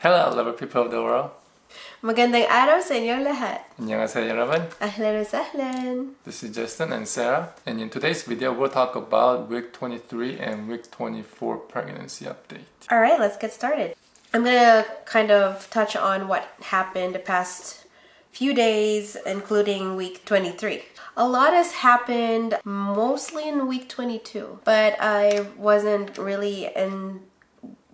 Hello, lovely people of the world. Magandang araw sa inyong lahat. 안녕하세요, 여러분. Ahlan wa sahlan. This is Justin and Sarah, and in today's video, we'll talk about week 23 and week 24 pregnancy update. All right, let's get started. I'm gonna kind of touch on what happened the past few days, including week 23. A lot has happened mostly in week 22, but I wasn't really in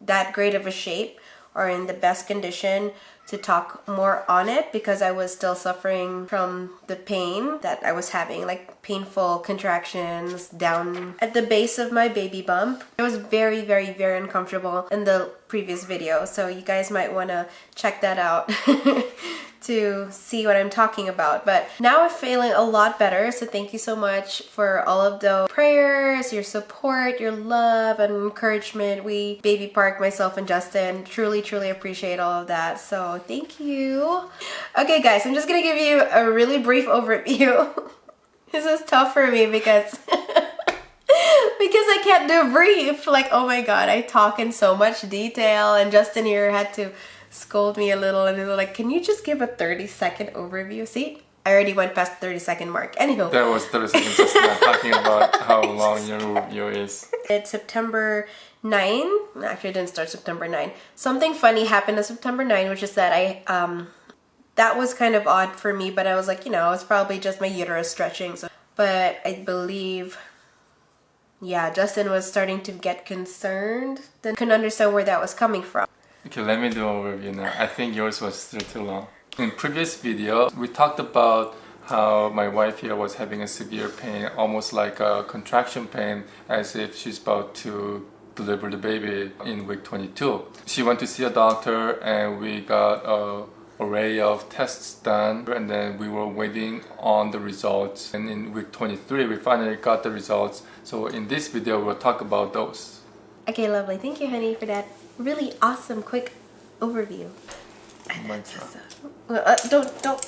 that great of a shape or in the best condition to talk more on it because I was still suffering from the pain that I was having, like painful contractions down at the base of my baby bump. It was very, very, very uncomfortable in the previous video, so you guys might want to check that out to see what I'm talking about. But now I'm feeling a lot better, so thank you so much for all of the prayers, your support, your love and encouragement. We baby park, myself and Justin, truly appreciate all of that, so thank you. Okay guys, I'm just gonna give you a really brief overview. This is tough for me because because I can't do brief. Like, oh my god, I talk in so much detail, and Justin here had to scold me a little, and they were like, can you just give a 30-second overview? See, I already went past the 30-second mark. Anywho, That was 30 seconds just not talking about how long your review is. it's September 9. Actually, it didn't start September 9. Something funny happened on September 9, which is that that was kind of odd for me, but I was like, you know, it's probably just my uterus stretching. So, but I believe, yeah, Justin was starting to get concerned. Then couldn't understand where that was coming from. Okay, let me do an overview now. I think yours was still too long. In previous video, we talked about how my wife here was having a severe pain, almost like a contraction pain, as if she's about to deliver the baby in week 22. She went to see a doctor and we got an array of tests done, and then we were waiting on the results. And in week 23, we finally got the results. So in this video, we'll talk about those. Okay, lovely. Thank you, honey, for that really awesome, quick overview. Don't.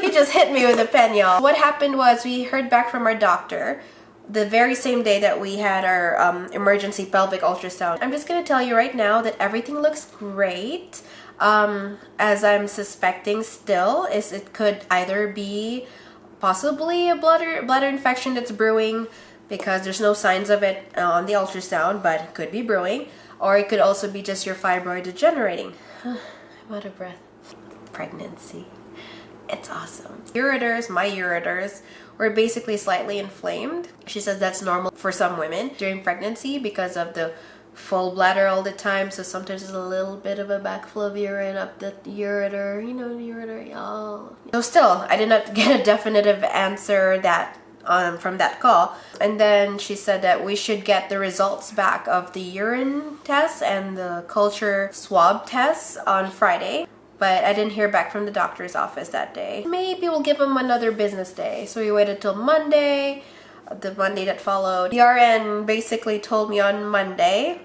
He just hit me with a pen, y'all. What happened was we heard back from our doctor the very same day that we had our emergency pelvic ultrasound. I'm just gonna tell you right now that everything looks great. As I'm suspecting still is it could either be possibly a bladder infection that's brewing, because there's no signs of it on the ultrasound, but it could be brewing, or it could also be just your fibroid degenerating. I'm out of breath. Pregnancy. It's awesome. My ureters were basically slightly inflamed. She says that's normal for some women during pregnancy because of the full bladder all the time, so sometimes there's a little bit of a backflow of urine up the ureter. You know, the ureter, y'all. So still, I did not get a definitive answer that from that call. And then she said that we should get the results back of the urine test and the culture swab tests on Friday. But I didn't hear back from the doctor's office that day. Maybe we'll give them another business day. So we waited till Monday, the Monday that followed. The RN basically told me on Monday,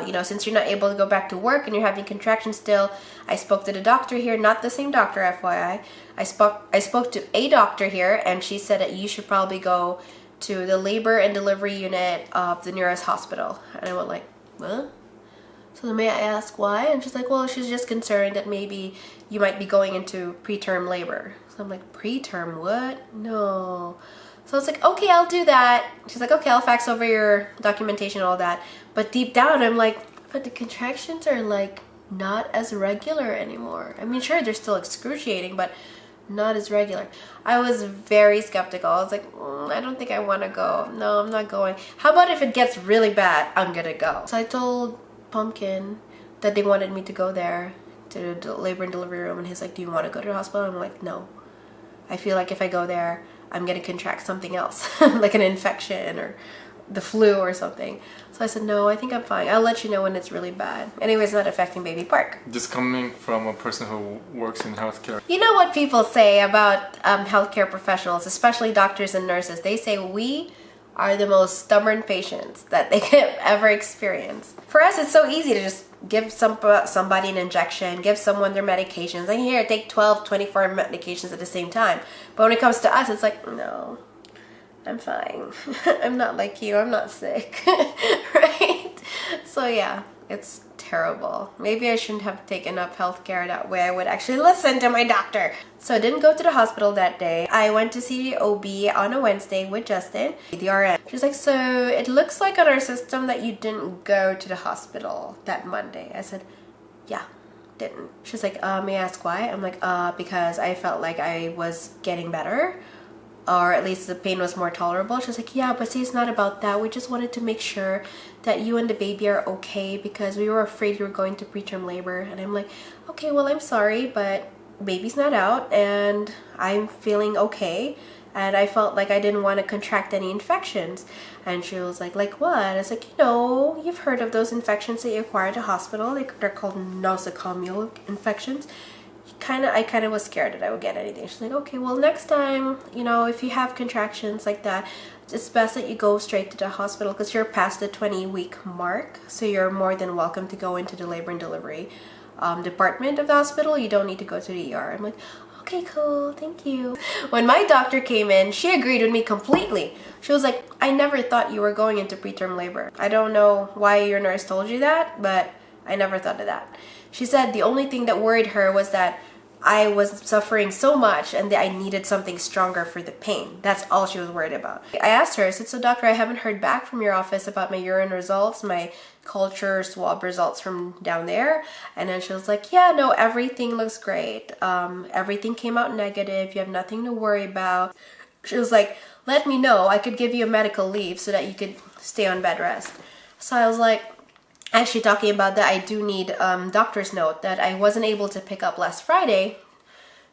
you know, since you're not able to go back to work and you're having contractions still, I spoke to the doctor here, not the same doctor, FYI. I spoke to a doctor here, and she said that you should probably go to the labor and delivery unit of the nearest hospital. And I went like, what? So may I ask why? And she's like, well, she's just concerned that maybe you might be going into preterm labor. So I'm like, preterm, what? No. So I was like, okay, I'll do that. She's like, okay, I'll fax over your documentation and all that. But deep down, I'm like, but the contractions are like not as regular anymore. I mean, sure, they're still excruciating, but not as regular. I was very skeptical. I was like, I don't think I want to go. No, I'm not going. How about if it gets really bad, I'm gonna go. So I told Pumpkin that they wanted me to go there to the labor and delivery room, and he's like, do you want to go to the hospital? I'm like, no. I feel like if I go there, I'm gonna contract something else, like an infection or the flu or something. So I said, no, I think I'm fine. I'll let you know when it's really bad. Anyway, it's not affecting baby park. Just coming from a person who works in healthcare. You know what people say about healthcare professionals, especially doctors and nurses? They say we are the most stubborn patients that they could ever experience. For us, it's so easy to just give somebody an injection, give someone their medications. Like, here, take 12, 24 medications at the same time. But when it comes to us, it's like, no, I'm fine. I'm not like you. I'm not sick. Right? So yeah, It's terrible. Maybe I shouldn't have taken up healthcare that way. I would actually listen to my doctor. So I didn't go to the hospital that day. I went to see the OB on a Wednesday with Justin, the RN. She's like, so it looks like on our system that you didn't go to the hospital that Monday. I said, yeah, didn't. She's like, may I ask why? I'm like, because I felt like I was getting better. Or at least the pain was more tolerable. She's like, yeah, but see, it's not about that. We just wanted to make sure that you and the baby are okay because we were afraid you were going to preterm labor. And I'm like, okay, well, I'm sorry, but baby's not out and I'm feeling okay. And I felt like I didn't want to contract any infections. And she was like what? I was like, you've heard of those infections that you acquire at the hospital. They're called nosocomial infections. I kind of was scared that I would get anything. She's like, okay, well, next time, if you have contractions like that, it's best that you go straight to the hospital because you're past the 20-week mark. So you're more than welcome to go into the labor and delivery department of the hospital. You don't need to go to the ER. I'm like, okay, cool, thank you. When my doctor came in, she agreed with me completely. She was like, I never thought you were going into preterm labor. I don't know why your nurse told you that, but I never thought of that. She said the only thing that worried her was that I was suffering so much and that I needed something stronger for the pain. That's all she was worried about. I asked her, I said, so doctor, I haven't heard back from your office about my urine results, my culture swab results from down there. And then she was like, yeah, no, everything looks great. Everything came out negative. You have nothing to worry about. She was like, let me know. I could give you a medical leave so that you could stay on bed rest. So I was like, actually talking about that, I do need doctor's note that I wasn't able to pick up last Friday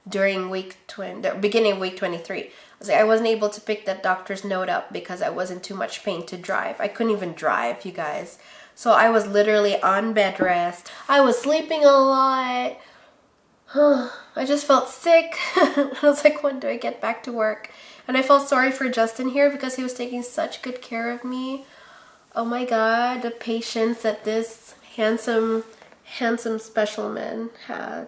during the beginning of week 23. I was like, I wasn't able to pick that doctor's note up because I was in too much pain to drive. I couldn't even drive, you guys. So I was literally on bed rest. I was sleeping a lot. I just felt sick. I was like, when do I get back to work? And I felt sorry for Justin here because he was taking such good care of me. Oh my God, the patience that this handsome special man had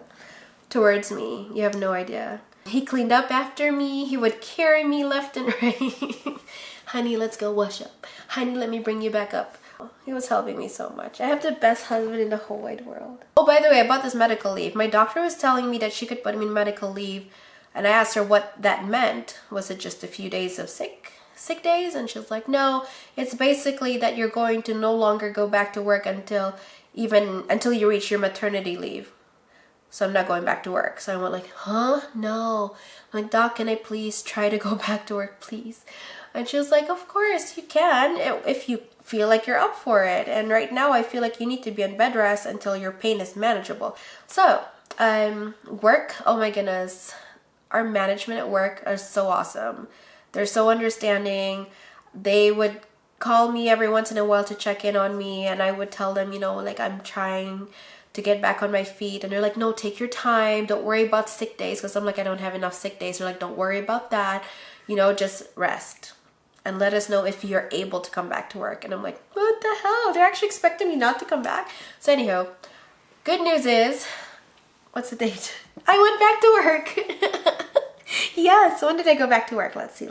towards me. You have no idea. He cleaned up after me. He would carry me left and right. Honey, let's go wash up. Honey, let me bring you back up. He was helping me so much. I have the best husband in the whole wide world. Oh, by the way, about this medical leave. My doctor was telling me that she could put me in medical leave. And I asked her what that meant. Was it just a few days of sick days? And she's like, no, it's basically that you're going to no longer go back to work until you reach your maternity leave. So I'm not going back to work. So I went like, huh? No. I'm like, doc, can I please try to go back to work, please? And she was like, of course you can if you feel like you're up for it. And right now I feel like you need to be on bed rest until your pain is manageable. So work, oh my goodness, our management at work are so awesome. They're so understanding. They would call me every once in a while to check in on me, and I would tell them, like I'm trying to get back on my feet. And they're like, no, take your time. Don't worry about sick days. Because I'm like, I don't have enough sick days. They're like, don't worry about that. Just rest. And let us know if you're able to come back to work. And I'm like, what the hell? They're actually expecting me not to come back? So anyhow, good news is, what's the date? I went back to work. Yes, when did I go back to work? Let's see.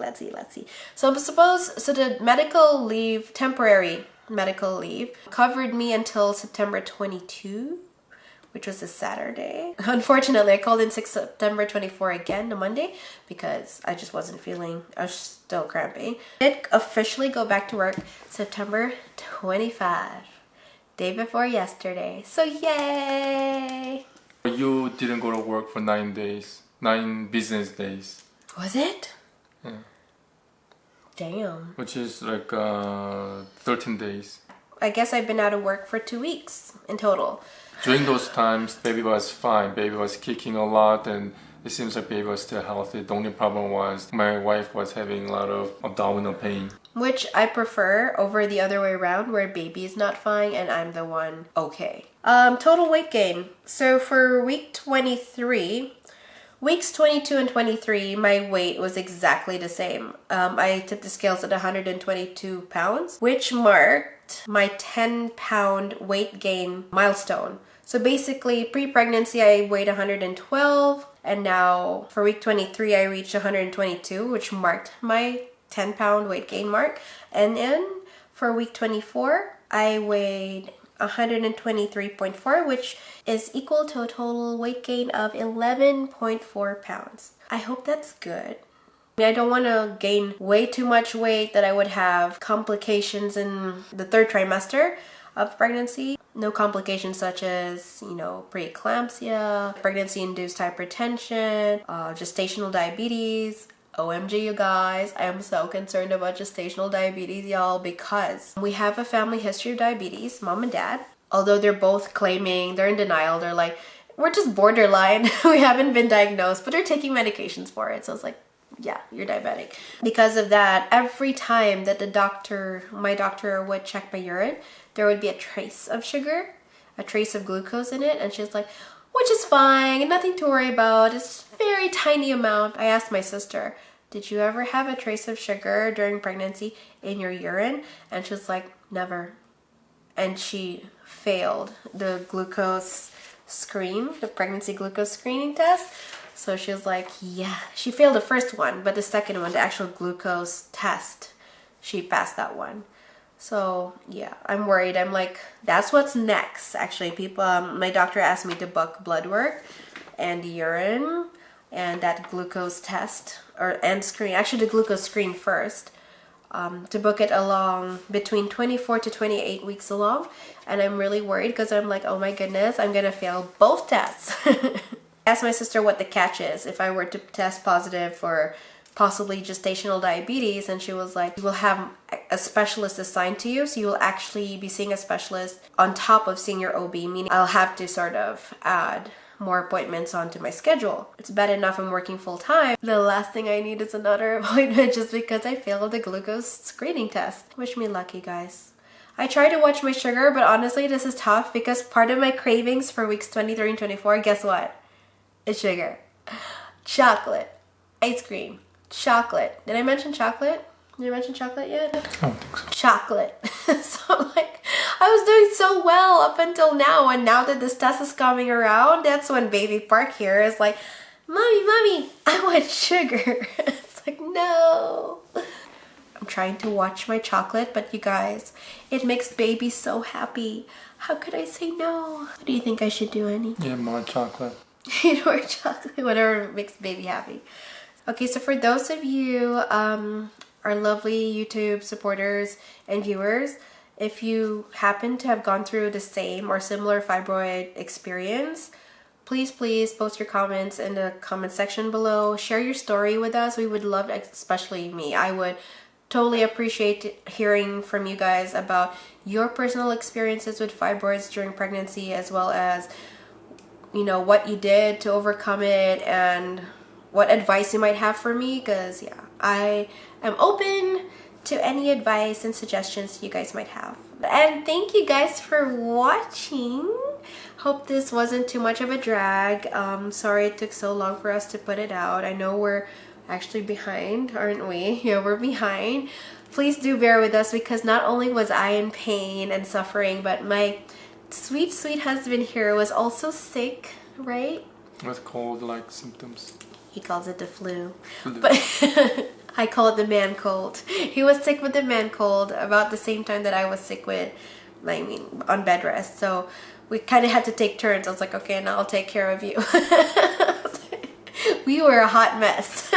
So the medical leave, temporary medical leave, covered me until September 22, which was a Saturday. Unfortunately, I called in September 24 again, the Monday, because I just wasn't feeling, I was still cramping. I did officially go back to work September 25, day before yesterday. So yay! You didn't go to work for 9 days, 9 business days. Was it? Yeah. Damn. Which is like 13 days. I guess I've been out of work for 2 weeks in total. During those times, baby was fine. Baby was kicking a lot and it seems like baby was still healthy. The only problem was my wife was having a lot of abdominal pain. Which I prefer over the other way around where baby is not fine and I'm the one okay. Total weight gain. So for week 23, weeks 22 and 23, my weight was exactly the same. I tipped the scales at 122 pounds, which marked my 10-pound weight gain milestone. So basically, pre-pregnancy, I weighed 112, and now for week 23, I reached 122, which marked my 10-pound weight gain mark. And then for week 24, I weighed 123.4, which is equal to a total weight gain of 11.4 pounds. I hope that's good. I don't want to gain way too much weight that I would have complications in the third trimester of pregnancy. No complications such as, preeclampsia, pregnancy-induced hypertension, gestational diabetes. OMG, you guys, I am so concerned about gestational diabetes, y'all, because we have a family history of diabetes, mom and dad. Although they're both claiming, they're in denial, they're like, we're just borderline, we haven't been diagnosed, but they're taking medications for it. So it's like, yeah, you're diabetic. Because of that, every time that my doctor would check my urine, there would be a trace of sugar, a trace of glucose in it. And she's like, which is fine, nothing to worry about. It's a very tiny amount. I asked my sister, did you ever have a trace of sugar during pregnancy in your urine? And she was like, never. And she failed the glucose screen, the pregnancy glucose screening test. So she was like, yeah, she failed the first one, but the second one, the actual glucose test, she passed that one. So yeah, I'm worried. I'm like, that's what's next. Actually, my doctor asked me to book blood work and urine and that glucose test and screen. Actually, the glucose screen first. To book it along between 24 to 28 weeks along. And I'm really worried because I'm like, oh my goodness, I'm going to fail both tests. I asked my sister what the catch is if I were to test positive for possibly gestational diabetes, and she was like, you will have a specialist assigned to you, so you will actually be seeing a specialist on top of seeing your OB, meaning I'll have to sort of add more appointments onto my schedule. It's bad enough I'm working full time. The last thing I need is another appointment just because I failed the glucose screening test. Wish me luck, you guys. I try to watch my sugar, but honestly this is tough because part of my cravings for weeks 23 and 24, guess what? It's sugar. Chocolate. Ice cream. Chocolate. Did I mention chocolate? Did I mention chocolate yet? I don't think so. Chocolate. So like, I was doing so well up until now, and now that this test is coming around, that's when baby Park here is like, mommy, I want sugar. It's like, no. I'm trying to watch my chocolate, but you guys, it makes baby so happy. How could I say no? What do you think I should do, Annie? Yeah, more chocolate. Eat more chocolate, whatever makes baby happy. Okay, so for those of you, our lovely YouTube supporters and viewers, if you happen to have gone through the same or similar fibroid experience, please post your comments in the comment section below. Share your story with us. We would love, especially me, I would totally appreciate hearing from you guys about your personal experiences with fibroids during pregnancy, as well as what you did to overcome it and what advice you might have for me, because yeah, I am open to any advice and suggestions you guys might have. And thank you guys for watching. Hope this wasn't too much of a drag. Sorry it took so long for us to put it out. I know we're actually behind, aren't we? Yeah, we're behind. Please do bear with us, because not only was I in pain and suffering, but my sweet husband here was also sick, right? With cold-like symptoms. He calls it the flu. But I call it the man cold. He was sick with the man cold about the same time that I was sick on bed rest. So we kind of had to take turns. I was like, okay, now I'll take care of you. We were a hot mess.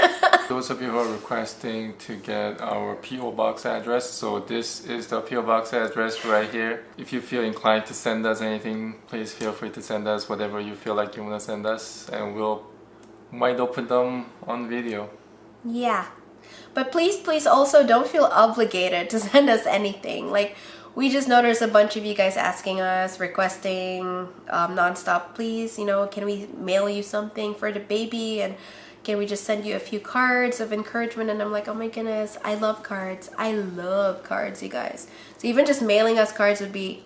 Those of you who are requesting to get our PO box address, so this is the PO box address right here. If you feel inclined to send us anything, please feel free to send us whatever you feel like you want to send us, and might open them on video. Yeah, but please also don't feel obligated to send us anything. Like, we just noticed a bunch of you guys asking us, requesting nonstop, please, can we mail you something for the baby, and can we just send you a few cards of encouragement? And I'm like, oh my goodness, I love cards. I love cards, you guys. So even just mailing us cards would be,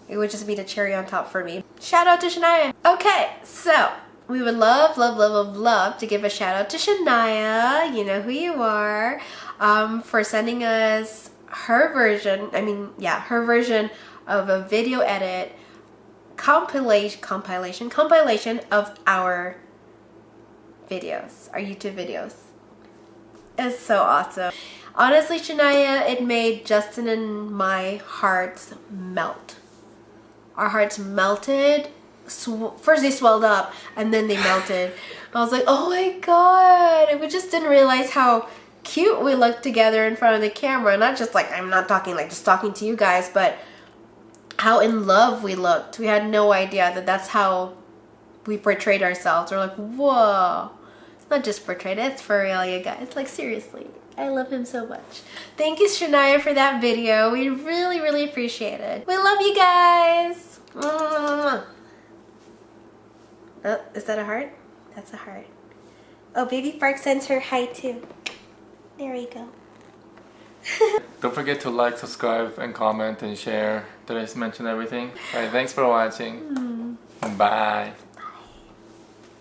it would just be the cherry on top for me. Shout out to Shania. Okay, so we would love to give a shout out to Shania, you know who you are, for sending us her version of a video edit compilation of our videos, our YouTube videos. It's so awesome. Honestly, Shania, it made Justin and my hearts melt. our hearts melted. First they swelled up and then they melted. I was like, oh my god. And we just didn't realize how cute we looked together in front of the camera. Not just like, I'm not talking like just talking to you guys, but how in love we looked. We had no idea that that's how we portrayed ourselves. We're like, whoa. It's not just portrayed, it's for real, you guys. Like, seriously. I love him so much. Thank you, Shania, for that video. We really, really appreciate it. We love you guys. Oh, is that a heart? That's a heart. Oh, Baby Spark sends her hi too. There we go. Don't forget to like, subscribe, and comment and share. Did I mention everything? Alright, thanks for watching. Bye.